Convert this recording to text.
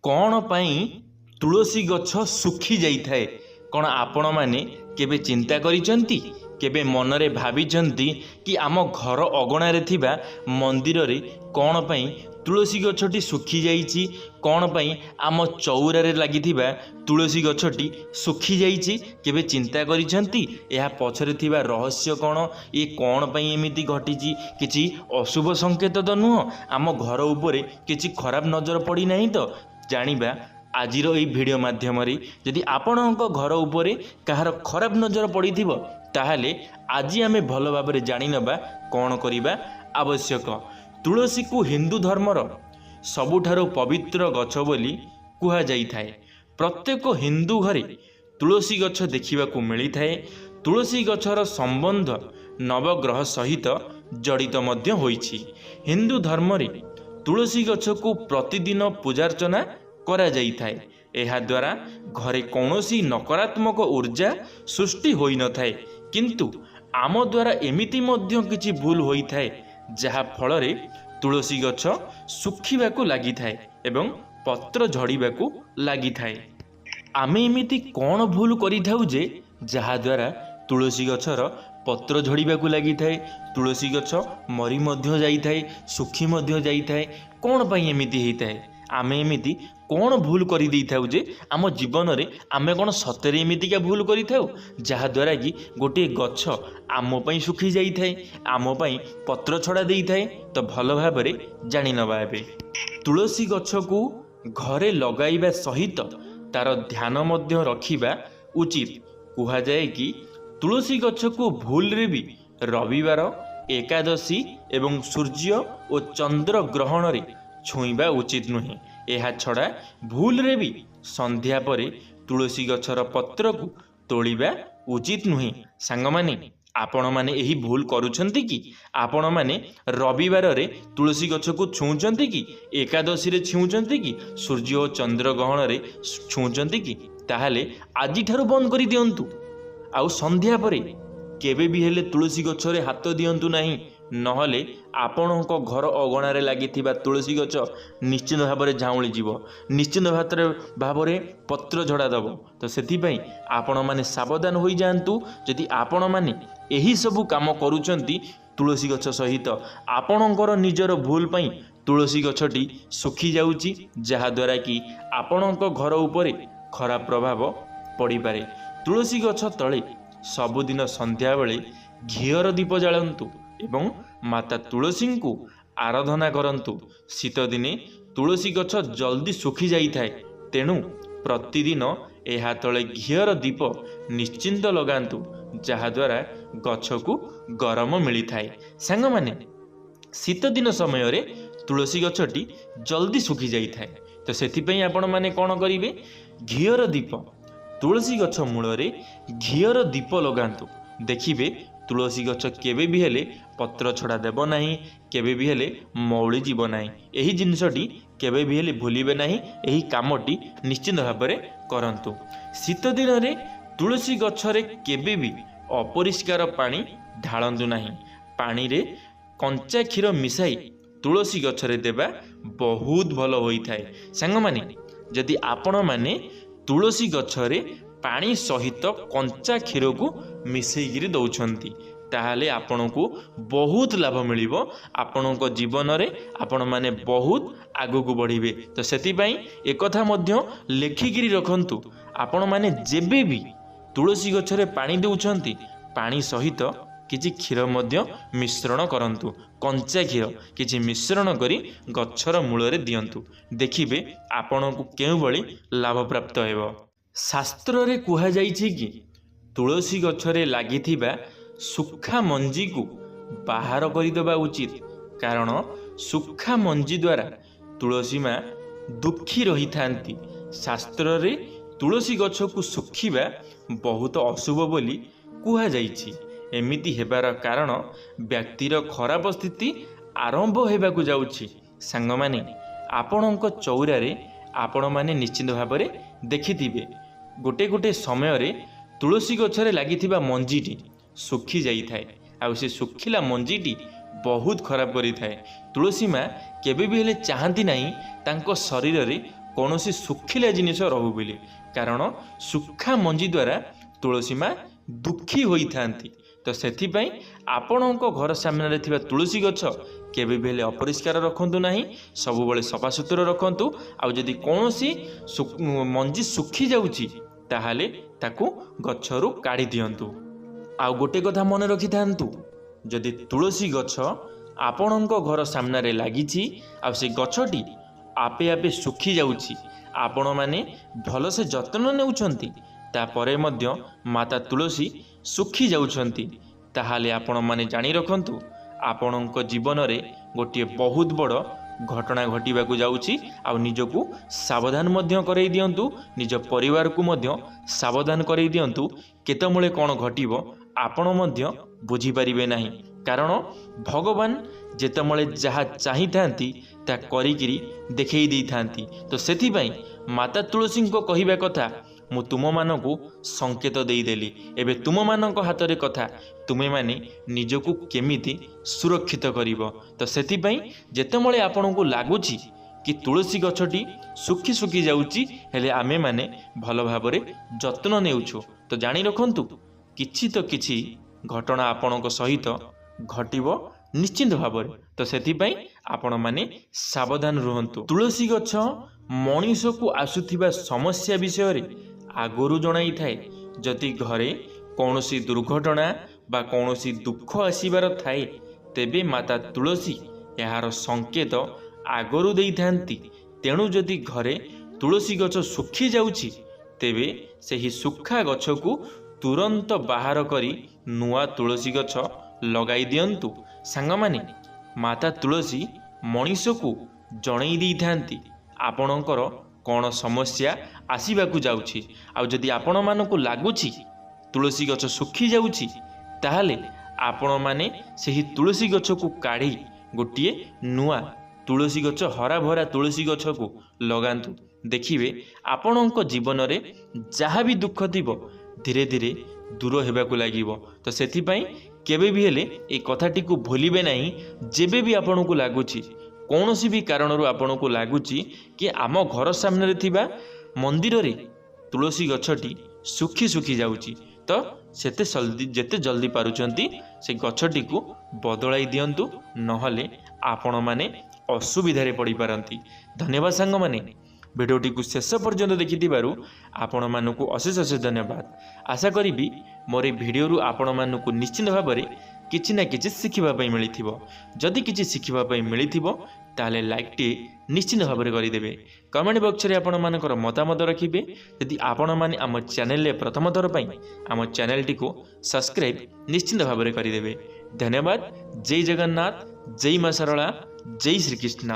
कौन पाई तुलसी गछ सुखी जाइए कौन आपण मैंने केबे चिंता करिसंती केबे मनरे भाविचंती कि आम घर अगणारे थिबा मंदिर रे कौन पाई तुलसी गछटी सुखी जाइछि कौन पाई आम चौरारे लागिथिबा तुलसी गछटी सुखी जाइछि केबे चिंता करिसंती एहा पछरे थिबा रहस्य कौन ये कौन पाई एमिति घटिछि किछि अशुभ संकेत तो नुह आम घर उपरे किछि खराब नजर पड़ी नहीं तो जानिबा आजिर এই ভিডিও মাধ্যমରେ যদি ଆପଣଙ୍କ ଘର ଉପରେ କାହାର ଖରାପ ନଜର ପଡ଼ିଥିବ ତାହେଲେ ଆଜି ଆମେ ଭଲ ଭାବରେ ଜାଣିନେବା କ'ଣ କରିବା ଆବଶ୍ୟକ। ତୁଳସୀକୁ ହିନ୍ଦୁ ଧର୍ମର ସବୁଠାରୁ ପବିତ୍ର ଗଛ ବୋଲି କୁହାଯାଇଥାଏ। ପ୍ରତ୍ୟେକ ହିନ୍ଦୁ ଘରେ ତୁଳସୀ ଗଛ ଦେଖିବାକୁ ମିଳିଥାଏ। ତୁଳସୀ ଗଛର ସମ୍ବନ୍ଧ ନବଗ୍ରହ ସହିତ ଜଡ଼ିତ ମଧ୍ୟ ହୋଇଛି। ହିନ୍ଦୁ ଧର୍ମରେ ତୁଳସୀ ଗଛକୁ ପ୍ରତିଦିନ ପୂଜାର୍ଚ୍ଚନା करा जाइथाए। एहा द्वारा घरे कौनसी नकारात्मक ऊर्जा सृष्टि होई न थाए किंतु आम द्वारा एमिति मध्य किछि भूल होई थाए जहा फଳରେ तुलसी गछ सुखिबाकू लागि थाए एवं पत्र झड़ीबाकू लागि थाए। आमे एमिति कौन भूल करि थाउ जे जहा द्वारा तुलसी गछर पत्र झड़ीबाकू लागि थाए तुलसी गछ मरी मध्य जाई थाए सुखी मध्य जाई थाए कौन पई एमिति हेई थाए। आमे एमिति कौन भूल करि देई थाउ जे आम जीवन रे आमे कौन सतरे एमितिका भूल करि थाउ जहा द्वारा कि गोटे गछ आम पई सुखी जाई थाए आम पई पत्र छड़ा देई थाए। तो भल भाबरे जानि नबा एबे तुलसी गछ को घरे लगाइबा सहित तार ध्यान मध्य रखिबा उचित। कुहा जाए कि तुलसी गछ को भूल रे भी रविवार एकादशी एवं सूर्य और चंद्र ग्रहण रे छुईबा उचित नुहे। एहा छड़ा भूल रे भी संध्या परे तुलसी गछर पत्र को तोड़िबा उचित नुहे। सांग माने आपण माने एही भूल करूछंती कि आपण माने रविवार रे तुलसी गछ को छुंचंती कि एकादशी रे छुंचंती कि सूर्य और चंद्र ग्रहण रे छुंचंती कि ताहाले आजि ठारू बंद करि दियंतु। आउ संध्या परे केबे भी हेले तुलसी गछरे हाथ दियंतु नाही नहले आपणको घर अगणारे लागिथिबा तुलसी गछ निश्चित भाव में झाउली जीव निश्चित भाव में पत्र झड़ा दब। तो सेति पई आपण माने सावधान होई जांतु। जदि आपण माने एही सबु काम करूचंती तुलसी गछ सहित आपणकर निजर भूल पई तुलसी गछटी सुखी जाउची जहा द्वारा कि आपणको घर उपरे खराब प्रभाव पड़ी पारे। तुलसी गछ तले सबुदिन संध्या बेले घीयर दीप जालंतु एवं माता तुलसी को आराधना करंतु। शीत दिने तुलसी गछ जल्दी सुखी जाई थाए तेणु प्रतिदिन एहा तले घीयर दीप निश्चिंत लगांतु जहा द्वारा गछ को गरम मिली थाए। सांग माने शीत दिन समय रे तुलसी गछटी जल्दी सुखी जाई थाए। तो सेति पई आपण माने कोन करिवे घीयर दीप तुलसी गछ मूल रे घीयर दीप लगांतु देखिबे तुलसी गछ केबे भी हेले पत्र छड़ा देब नहीं केबे भी हेले मौली जीव नहीं। एही जिनसटी केबे भी हेले भूलिबे नहीं। एही कामटी निश्चित भाव में करंतु। शीत दिन रे तुलसी गछ रे केबे भी अपरिष्कार पानी ढालंतु नहीं। पानी रे कंचा क्षीर मिसाई तुलसी गछ रे देबा बहुत भल होई थाए। सांग माने जदि आपण माने तुलसी गछ रे पानी सहित कंचा क्षीर को मिसेइगिरी दौछंती ताहाले आपण को बहुत लाभ मिलिबो। आपणको जीवन रे आपण माने बहुत आगु को बढ़िबे। तो सेति पई एकथा मध्य लेखिगिरी रखंतु आपण माने जेबे भी तुलसी गछ रे पानी देउछंती पानी सहित किछि क्षीर मध्य मिश्रण करंतु कंचा क्षीर किछि मिश्रण करी गछर मूल रे दियंतु देखिबे आपण को केउ बळी लाभ प्राप्त हेबो। शास्त्र रे कुहा जाइछि कि तुलसी गछरे लागिथिबा सुखा मंजी को बाहर करदेवा उचित कारण सुखा मंजी द्वारा तुलसी माँ दुखी रही थांती। शास्त्र रे तुलसी गछ को सुखिबा बहुत अशुभ बोली कुहा जाइछि। एमिति हेबार कारण व्यक्तिर खराब स्थिति आरंभ हेबाकू जाउछि। सांग माने आपणक चौरारे आपण माने निश्चित भाव में देखिथिबे गोटे गोटे समय रे तुलसी गछरे लागिथिबा मंजीटी सुखी जाई थाए आउ से सुखिला मंजीटी बहुत खराब करी थाए। तुलसी माँ केबे भी हेले चाहती नहीं तांको शरीर रे କୌଣସି ଶୁଖିଲା ଜିନିଷ ରହୁ ବୋଲି, କାରଣ ଶୁଖା ମଞ୍ଜି ଦ୍ୱାରା ତୁଳସୀ ମା ଦୁଃଖୀ ହୋଇଥାନ୍ତି। ତ ସେଥିପାଇଁ ଆପଣଙ୍କ ଘର ସାମ୍ନାରେ ଥିବା ତୁଳସୀ ଗଛ କେବେ ବି ହେଲେ ଅପରିଷ୍କାର ରଖନ୍ତୁ ନାହିଁ, ସବୁବେଳେ ସଫାସୁତୁରା ରଖନ୍ତୁ। ଆଉ ଯଦି କୌଣସି ମଞ୍ଜି ଶୁଖି ଯାଉଛି ତାହେଲେ ତାକୁ ଗଛରୁ କାଢ଼ି ଦିଅନ୍ତୁ। ଆଉ ଗୋଟେ କଥା ମନେ ରଖିଥାନ୍ତୁ, ଯଦି ତୁଳସୀ ଗଛ ଆପଣଙ୍କ ଘର ସାମ୍ନାରେ ଲାଗିଛି ଆଉ ସେ ଗଛଟି ଆପେ ଆପେ ଶୁଖି ଯାଉଛି, ଆପଣମାନେ ଭଲସେ ଯତ୍ନ ନେଉଛନ୍ତି, ତାପରେ ମଧ୍ୟ ମାତା ତୁଳସୀ ଶୁଖି ଯାଉଛନ୍ତି, ତାହେଲେ ଆପଣମାନେ ଜାଣି ରଖନ୍ତୁ ଆପଣଙ୍କ ଜୀବନରେ ଗୋଟିଏ ବହୁତ ବଡ଼ ଘଟଣା ଘଟିବାକୁ ଯାଉଛି। ଆଉ ନିଜକୁ ସାବଧାନ ମଧ୍ୟ କରେଇ ଦିଅନ୍ତୁ, ନିଜ ପରିବାରକୁ ମଧ୍ୟ ସାବଧାନ କରେଇ ଦିଅନ୍ତୁ। କେତେବେଳେ କ'ଣ ଘଟିବ ଆପଣ ମଧ୍ୟ ବୁଝିପାରିବେ ନାହିଁ, କାରଣ ଭଗବାନ ଯେତେବେଳେ ଯାହା ଚାହିଁଥାନ୍ତି ତାହା କରିକିରି ଦେଖେଇ ଦେଇଥାନ୍ତି। ତ ସେଥିପାଇଁ ମାତା ତୁଳସୀଙ୍କ କହିବା କଥା, ମୁଁ ତୁମମାନଙ୍କୁ ସଂକେତ ଦେଇଦେଲି, ଏବେ ତୁମମାନଙ୍କ ହାତରେ କଥା, ତୁମେମାନେ ନିଜକୁ କେମିତି ସୁରକ୍ଷିତ କରିବ। ତ ସେଥିପାଇଁ ଯେତେବେଳେ ଆପଣଙ୍କୁ ଲାଗୁଛି କି ତୁଳସୀ ଗଛଟି ଶୁଖି ଶୁଖି ଯାଉଛି ହେଲେ ଆମେମାନେ ଭଲ ଭାବରେ ଯତ୍ନ ନେଉଛୁ, ତ ଜାଣି ରଖନ୍ତୁ କିଛି ତ କିଛି ଘଟଣା ଆପଣଙ୍କ ସହିତ ଘଟିବ ନିଶ୍ଚିନ୍ତ ଭାବରେ। ତ ସେଥିପାଇଁ ଆପଣମାନେ ସାବଧାନ ରୁହନ୍ତୁ। ତୁଳସୀ ଗଛ ମଣିଷକୁ ଆସୁଥିବା ସମସ୍ୟା ବିଷୟରେ ଆଗରୁ ଜଣାଇଥାଏ। ଯଦି ଘରେ କୌଣସି ଦୁର୍ଘଟଣା ବା କୌଣସି ଦୁଃଖ ଆସିବାର ଥାଏ, ତେବେ ମାତା ତୁଳସୀ ଏହାର ସଂକେତ ଆଗରୁ ଦେଇଥାନ୍ତି। ତେଣୁ ଯଦି ଘରେ ତୁଳସୀ ଗଛ ଶୁଖି ଯାଉଛି, ତେବେ ସେହି ଶୁଖା ଗଛକୁ ତୁରନ୍ତ ବାହାର କରି ନୂଆ ତୁଳସୀ ଗଛ ଲଗାଇ ଦିଅନ୍ତୁ। ସାଙ୍ଗମାନେ, ମାତା ତୁଳସୀ ମଣିଷକୁ ଜଣେଇ ଦେଇଥାନ୍ତି ଆପଣଙ୍କର କ'ଣ ସମସ୍ୟା ଆସିବାକୁ ଯାଉଛି। ଆଉ ଯଦି ଆପଣମାନଙ୍କୁ ଲାଗୁଛି ତୁଳସୀ ଗଛ ଶୁଖି ଯାଉଛି, ତାହେଲେ ଆପଣମାନେ ସେହି ତୁଳସୀ ଗଛକୁ କାଢ଼ି ଗୋଟିଏ ନୂଆ ତୁଳସୀ ଗଛ, ହରାଭରା ତୁଳସୀ ଗଛକୁ ଲଗାନ୍ତୁ। ଦେଖିବେ ଆପଣଙ୍କ ଜୀବନରେ ଯାହା ବି ଦୁଃଖ ଥିବ ଧୀରେ ଧୀରେ ଦୂର ହେବାକୁ ଲାଗିବ। ତ ସେଥିପାଇଁ କେବେ ବି ହେଲେ এই କଥାଟିକୁ ଭୁଲିବେ ନାହିଁ। ଯେବେ ବି ଆପଣଙ୍କୁ ଲାଗୁଛି, କୌଣସି ବି କାରଣରୁ ଆପଣଙ୍କୁ ଲାଗୁଛି କି ଆମ ଘର ସାମ୍ନାରେ ଥିବା ମନ୍ଦିରରେ ତୁଳସୀ ଗଛଟି ଶୁଖି ଶୁଖି ଯାଉଛି, ତ ଯେତେ ଜଲ୍ଦି ପାରୁଛନ୍ତି ସେ ଗଛଟିକୁ ବଦଳାଇ ଦିଅନ୍ତୁ, ନହେଲେ ଆପଣମାନେ ଅସୁବିଧାରେ ପଡ଼ିପାରନ୍ତି। ଧନ୍ୟବାଦ ସାଙ୍ଗମାନେ, ଭିଡ଼ିଓଟିକୁ ଶେଷ ପର୍ଯ୍ୟନ୍ତ ଦେଖିଥିବାରୁ ଆପଣମାନଙ୍କୁ ଅଶେଷ ଅଶେଷ ଧନ୍ୟବାଦ। ଆଶା କରିବି ମୋର এই ଭିଡ଼ିଓରୁ ଆପଣମାନଙ୍କୁ ନିଶ୍ଚିତ ଭାବରେ କିଛି ନା କିଛି ଶିଖିବା ପାଇଁ ମିଳିଥିବ। ଯଦି କିଛି ଶିଖିବା ପାଇଁ ମିଳିଥିବ ତାହେଲେ ଲାଇକ୍ଟିଏ ନିଶ୍ଚିତ ଭାବରେ କରିଦେବେ। କମେଣ୍ଟ ବକ୍ସରେ ଆପଣମାନଙ୍କର ମତାମତ ରଖିବେ। ଯଦି ଆପଣମାନେ ଆମ ଚ୍ୟାନେଲରେ ପ୍ରଥମ ଥର ପାଇଁ ଆମ ଚ୍ୟାନେଲଟିକୁ ସବସ୍କ୍ରାଇବ୍ ନିଶ୍ଚିତ ଭାବରେ କରିଦେବେ। ଧନ୍ୟବାଦ। ଜୟ ଜଗନ୍ନାଥ, ଜୟ ମା ଶାରଳା, ଜୟ ଶ୍ରୀକୃଷ୍ଣ।